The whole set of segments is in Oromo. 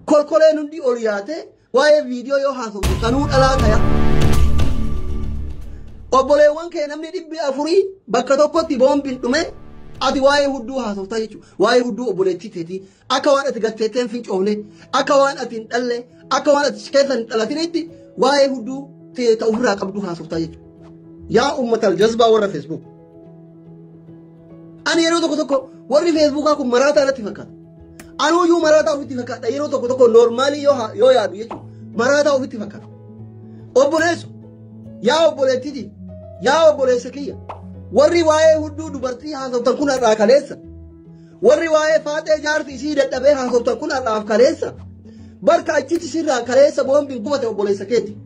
kolkoleen hundi ol yaate waa'ee viidiyoo yoo haasoftu sanuu dhalaa kaya obboleewwan kee namni 400 bakka tokkotti boombiin dhume ati waa'ee hudduu haasoftaa jechuudha waa'ee hudduu obboleettii teetii akka waan ati gatteetteen fincoofne akka waan ati hin dhalle akka waan ati keessa hin dhalatinitti waa'ee hudduu ta'u ofirraa qabdu haasoftaa jechuudha yaa ummatal jazbaa warra Facebook ani yeroo tokko warri Facebookaa kun maraataa irratti fakkaata anuu yuu maraataa ofitti fakkaata yeroo tokko normaalii yoo yaadu jechuudha maraataa ofitti fakkaata obboleessu yaa obboleettii yaa obboleessa kiyya warri waa'ee hudduu dubartii haasoftan kun har'aa kaleessa warri waa'ee faaxee jaarti isii dadhabee haasoftan kun har'aaf kaleessa barka achitti sirraa kaleessa boombiin gubate obboleessa keeti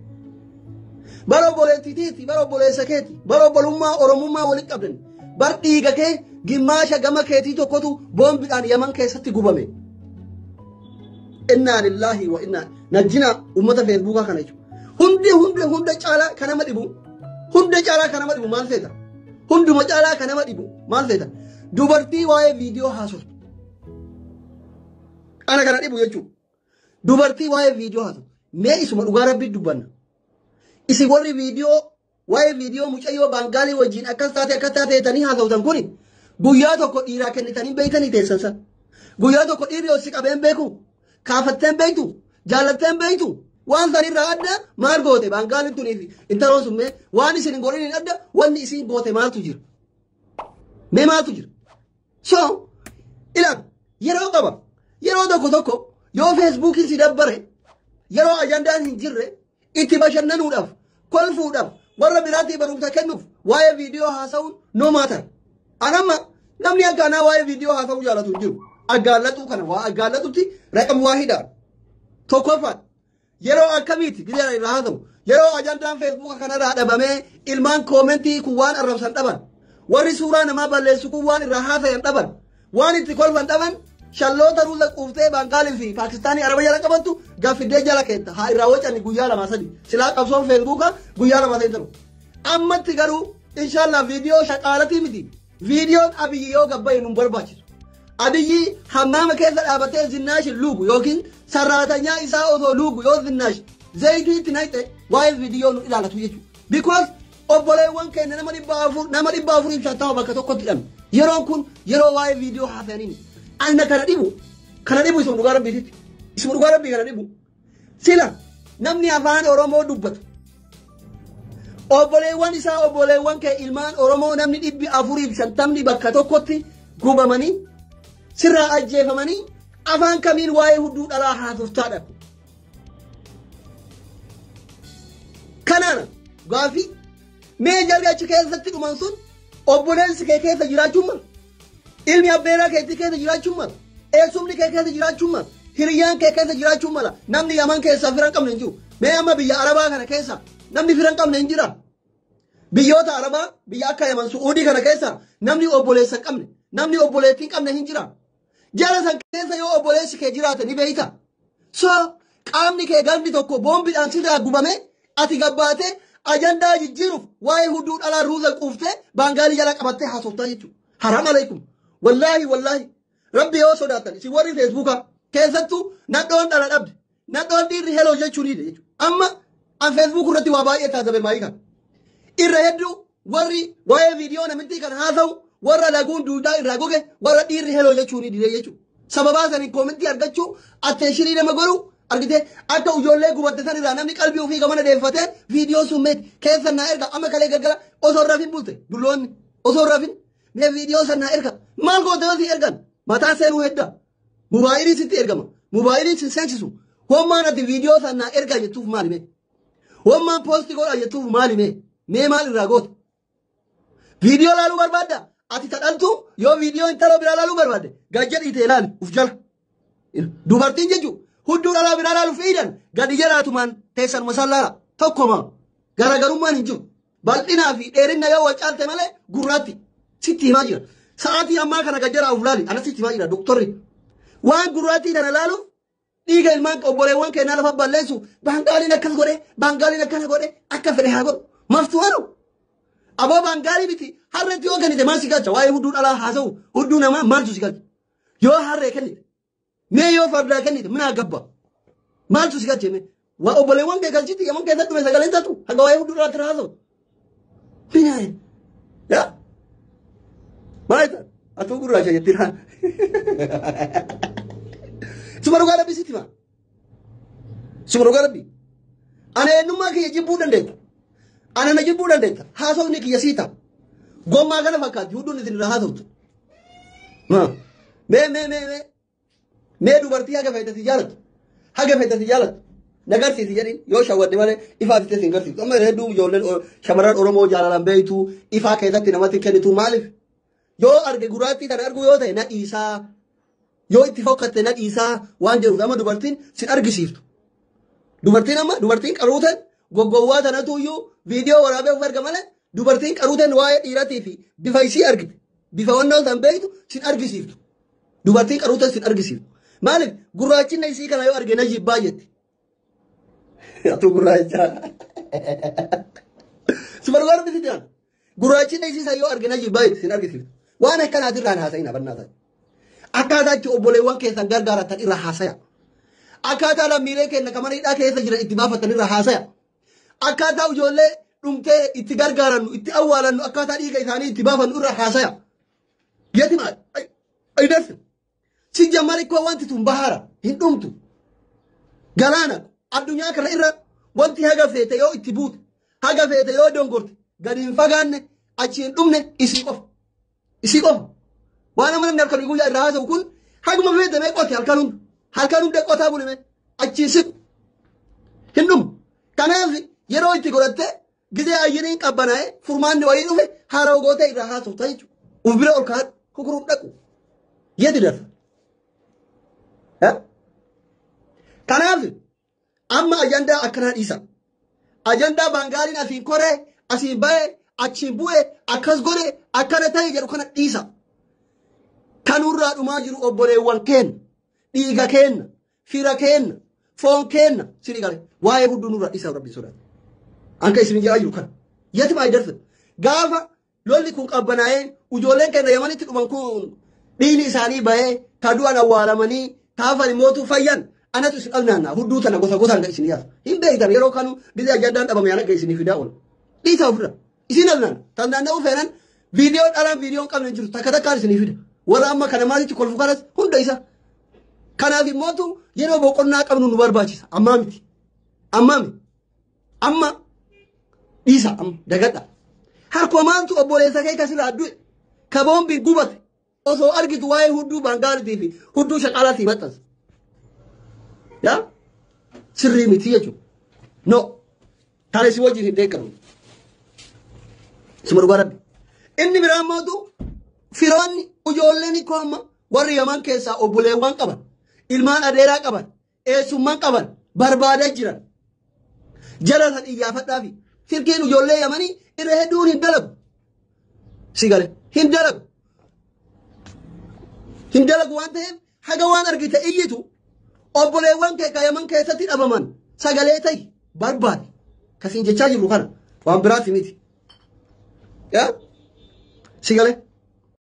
bara obboleettiitiiti bara obboleessa keeti bara obbolummaa oromummaa walitti qabdan bar dhiiga kee gimmaasha gama keetii tokkotu boombiidhaan yaman keessatti gubame innaa lillaahi wa innaa najjina ummata feesbuukaa kana jechuudha hunda caalaa kanama dhibu hunda caalaa kanama dhibu maal feeta hunduma caalaa kanama dhibu maal feeta dubartii waa'ee viidiyoo haasoftu ana kana dhibu jechuudha dubartii waa'ee viidiyoo haasoftu mee isuma dhugaa rabbii dubbanna isi warri viidiyoo waa'ee viidiyoo mucayyoo baangaalii wajjin akkas taatanii haasoftan kuni guyyaa tokko dhiiraa kennitanii beeytanii teessansa guyyaa tokko dhiirri osii qabeen beeku kaafatteen beeytu jaallatteen beeytu waan sanirraa adda maal goote baangaaliin tuniif intaroon sun mee waan isin hin godhiniin adda wanni isin goote maaltu jira mee maaltu jira so ilaal yeroo qaba yeroo tokko yoo feesbuukiin si dabbare yeroo ajandaan hin jirre itti bashannanuudhaaf kolfuudhaaf warra biraatii barumsa kennuuf waa'ee viidiyoo haasa'uun no matter anamma namni akkanaa waa'ee viidiyoo haasa'uu jaalatu jiru aggaallatu kana waa aggaallatutti raqam waahidaan tokkoffaan yeroo akkamiiti gidee irraa haasa'u yeroo ajandaan feesbuuka kanarraa dhabamee ilmaan koomentii kun waan arrabsan dhaban warri suuraa namaa balleessu kun waan irraa haasayan dhaban waan itti kolfan dhaban shalloota ruuza quuftee baangaalii fi paakistaanii araba jala qabattu gaafiddee jala keetta haa irraa wacani guyyaa lama sadi silaa qabsoon feesbuuka guyyaa lama sadi ta'u ammatti garuu inshallah viidiyoo shaqaalatii miti viidiyoon abiyyi yoo gabbaye nun barbaachisu abiyyi hammaama keessa dhaabatee zinnaash luugu yookiin sarraatanyaa isaa otoo luugu yoo zinnaash zayitii itti naqxe waa'ee viidiyoo nu ilaalatu jechuudha because obboleewwan keenya nama 450 bakka tokkotti hidhan yeroon kun yeroo waa'ee viidiyoo haasa'aniin anna kana dhibu isuma dhugaa rabbiititti isuma dhugaa rabbii kana dhibu sila namni afaan oromoo dubbatu obboleewwan isaa obboleewwan kee ilmaan oromoo namni 450 bakka tokkotti gubamanii sirraa ajjeefamanii afaan kamiin waa'ee hudduu dhalaa haasoftaadha kanaana gaafii mee jalli achi keessatti dhuman sun obboleessi kee keessa jiraachuun mala ilmi abbeeraa keetti keessa jiraachuun mala eessumni kee keessa jiraachuun mala hiriyyaan kee keessa jiraachuun mala namni yaman keessaa firan qabne hin jiru mee amma biyya arabaa kana keessa namni firan qabne hin jira biyyoota arabaa biyya akka yaman su'uudii kana keessa namni obboleessa hin qabne namni obboleettii hin qabne hin jira jala san keessa yoo obboleessi kee jiraate ni beeyta so qaamni kee gandi tokko boombiidhaan sirraa gubame ati gabbaatee ajandaa jijjiiruuf waa'ee hudduu dhalaa ruuza quuftee baangaalii jala qabattee haasoftaa jechuudha haram alaykum wallahi rabbi yoo sodaatan isin warri feesbuukaa keessattuu nadhoon dhala dhabde nadhoon dhiirri heloo jechuun jechuudha amma an feesbuuk irratti waa baay'ee taasifabe maayii kana irra hedduu warri waa'ee viidiyoo namittii kana haasa'u warra laguun duudaa irraa goge warra dhiirri heloo jechuun jechuudha sababaa saniin koomentii argachuu atteeshinii nama godhu argite akka ijoollee gubatte san irraa namni qalbii ofii gamana deeffatee viidiyoo sun meeti keessa naa erga amma kalee gargara osoo rafin bulte dulloonni osoo rafin mee viidiyoo san naa erga maal goote yoo si ergan mataa seenuu hedda mubaayilii sitti ergama mubaayilii sin seensisu hommaan ati viidiyoo san naa erga jettuuf maali mee hommaan poosti godha jettuuf maali mee maal irraa goote viidiyoo laaluu barbaadda ati tadhaltu yoo viidiyoo intaloo biraa laaluu barbaadde gajjadhiite ilaali uf jala dubartiin jechuudha hudduu dhalaa biraa laalu fiidan gadi jalaatumaan teessan masallaala tokkoma garagarummaan hin jiru bal'inaa fi dheerinna yoo wacaalte malee gurraatti sitti himaa jira sa'aatii ammaa kana gajjaraa uf laali ana sitti himaa jira doktorri waan gurraattii kana laaluuf dhiiga ilmaan obboleewwan keenyaa lafa balleessu baangaaliin akkas godhe baangaaliin akkana godhe akka fedhe haa godhu maftuwaanu aboo baangaalii miti harreetti yoo kennite maal si galcha waa'ee hudduu dhalaa haasa'u hudduu namaa maaltu si galcha yoo harree kennite mee yoo fardaa kennite minaa gabba Maal tu sikat jeme. Wa obboleewwan kee galchiti yaman keessatti dhume sagaleen taatu haga waa'ee fuulduraa tiraa haasa'u. Binaaye. Yaa. Maayita. Atuu gurraacha jettiraan. Suma dhugaa rabbi sitti maa. Suma dhugaa rabbi. Ana eenyummaa kiyya jibbuu dandeetta. Ana na jibbuu dandeetta. Haasofni kiyya sii ta'a. Gommaa kana fakkaatti hudduun isin irraa haasoftu. Mee dubartii haga fayyadati jaalatu. Haga fayyadati jaalatu. Nagarsiisi jedhin yoo shawwadde malee ifaa fitee siin garsiisu. Amma hedduu ijoolleen shamarran Oromoo jaalalaan beeytu ifaa keessatti namatti kennitu maaliif? Yoo arge gurraattii kana argu yoo ta'e na dhiisaa. Yoo itti fokkatte na dhiisaa waan jedhuuf amma dubartiin sin argisiiftu. Dubartiin qaruuteen goggowwaa tanatu iyyuu viidiyoo waraabee of arga malee dubartiin qaruuteen waa'ee dhiiratii fi bifa isii argite. Bifa wannoo tan beektu sin argisiiftu. Dubartiin qaruuteen sin argisiiftu. Maaliif gurraachinna isii kana yoo arge na jibbaa jetti. Atu gurraacha. Suma dhugaa rabbi sitti gurraachinna isii yoo arge na jibbaa jetti sin argisiiftu. Waan akkanaatirraan haasa'ina bannaa ta'e. Akkaataa itti obboleewwan keessan gargaaratan irra haasaya. Akkaataa lammiilee keenya kamaniidhaa keessa jiran itti baafatan irra haasaya. Akkaataa ijoollee dhumtee itti gargaarannu itti awwaalannu akkaataa dhiiga isaanii itti baafannu irra haasaya. Yetima aydarsi. Si jammali koo wanti tun bahara hin dhumtu. Galaana addunyaa kana irra wanti haga feete yoo itti buute haga feete yoo dongorte gadi hin fagaanne achi hin dhumne isii qofa. Isii qofa. Waan amma namni halkan guyyaa irraa haasa'u kun haguma feete mee qote halkan hunda qotaa bulime achi siqu hin dhumu. Kanaaf yeroo itti godhatte gizee ayyiriin qabbanaa'e furmaanni wayii dhufe haaroo gootee irraa haasa'u ta'a jechuudha. Uf bira ol kaa'adhu kukuruun dhaqu. Yedi darba. Kanaaf amma ajandaa akkanaa dhiisa. Ajandaa baangaaliin asiin koree asiin ba'ee achiin bu'ee akkas godhe akkana ta'e jedhu kana dhiisa. Kanurraa dhumaa jiru obboleewwan keenya dhiiga keenya fira keenya foon keenya sirrii galee waa'ee hudduu nurraa dhiisaa rabbi sodaata. Anka isin jedhaa jiru kana. Yetima aydarsa. Gaafa lolli kun qabbanaa'ee ijoolleen keenya yamanitti dhuman kun dhiini isaanii ba'ee kadu'an awwaalamanii taafan mootuu fayyan anatu isin dhabnaannaa hudduu tana gosa gosaan ga isin yaasa. Hin beektan yeroo kanu gizee ajandaan dhabame yana ga isinii fidaa oola. Dhiisaa ofirra. Isin dhabnaanna. Tan naanna'uu feenan viidiyoo dhalaan viidiyoon qabne jiru takka takkaan isinii fida. Warra amma kana maalitti kolfu kanas hunda isa. Kanaaf immootu yeroo boqonnaa qabnu nu barbaachisa. Ammaa miti. Amma dhiisa dagadha. Harkoo maaltu obboleessa kee kasirraa du'e. Ka boombiin gubate. Osoo argitu waa'ee hudduu baangaalitii fi hudduu shaqaalaatii maxxansa. Yaa? Sirrii miti jechuudha. No. Kana si wajjin hin deeggamu. Suma dhugaa rabbi. Inni biraan mootu firoonni ijoolleen koo amma warri yaman keessaa obboleewwan qaban ilmaan adeeraa qaban eessummaan qaban barbaadaa jiran jala san iyyaafadhaa fi firkiin ijoollee yamanii irra hedduun hin dalagu. Si gale hin dalagu waan ta'eef haga waan argite iyyitu obboleewwan kee ka yaman keessatti dhabaman sagalee ta'i barbaade kasiin jechaa jiru kana waan biraati miti. Yaa si gale.